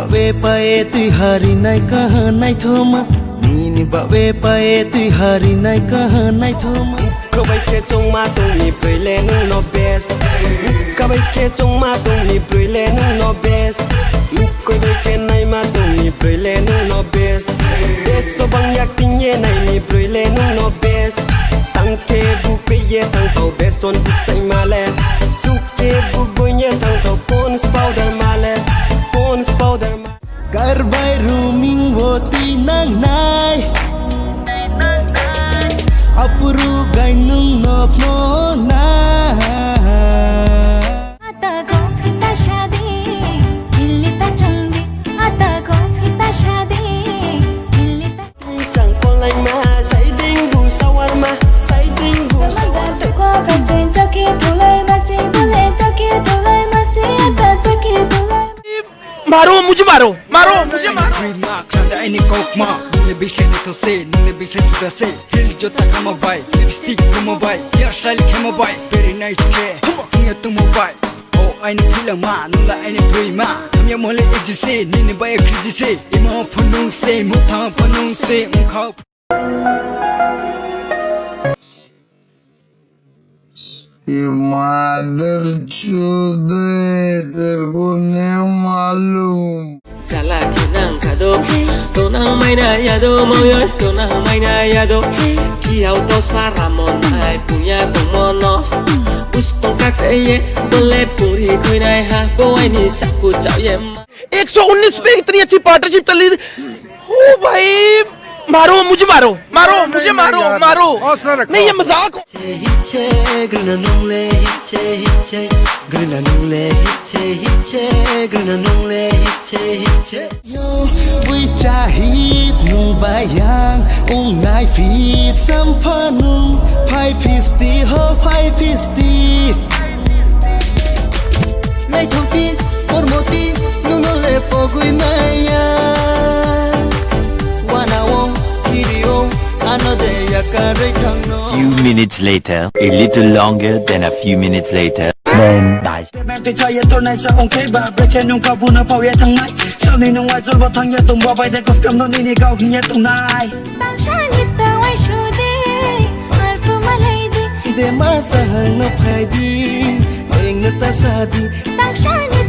bawe pae tui hari nai kaha nai thoma Nini bawe pae tui hari nai kaha nai thoma Kabai ke chong ma tung ni prile nung no best Kabai ke chong ma tung ni prile nung no best Kabai ke nai ma tung ni prile nung no best Deso bang yak ting ye nai ni prile nung no best Tang ke bu pe ye tang tau beson buk sai male Suke bu goye tang tau pons powder male Pons powder male Karbai rooming wo tui nang nai Apuru gai nung nop mo na आता गो फिता शादी दिल्ली ता चंदी आता गो फिता शादी दिल्ली ता Sang con lai ma sai ding bu sawar ma sai ding bu मजा तो को कसे चके तुले मसे बोले चके तुले मसे आता चके तुले मारो मुझे मारो मारो मुझे मारो Ini kokma, nunge bishle ni to se, nunge bishle tu da se. Hill jota kama bai, lipstick kama bai, hairstyle kama bai. Very nice ke, nunge tu mo bai. Oh, aini pila ma, nula aini bui ma. Hamya mole eji se, nini bai kriji se. Ima phanu se, mutha phanu se, mukha. Mother-chude, तेरे को नहीं मालूम Chala kinang kado, tonang may na yado moyo, tonang may na yado. Kiaw to sa ramon ay punya kumono. Gustong katseye, bole puri koy na ha, boy ni saku chao yem. 119 पे इतनी अच्छी partnership चल रही ओ भाई मारो मुझे मारो मारो मुझे मारो मारो नहीं ये मजाक Hiche, grina nung le, hiche, grina nung le, hiche, grina nung le, hiche. Yo vui chahit nung bayang ung nai fit sampa nung Pai pisti ho pai pisti Nai thoti por moti nung no le pogui maya Wana wong kirio ano de yakarai thang no Few minutes later, a little longer than a few minutes later. Then die. Tôi chơi tôi này sao không thấy bà break cái nung cao bu nó bao ye thằng này. Sau này nung ngoài rồi bao thằng ye tung bao bay đây có cầm nó đi cao hình ye tung này. बांशानी तवाई शुदे हरफ मलाइदी De masa hang no phai di Eng na ta sa di बांशानी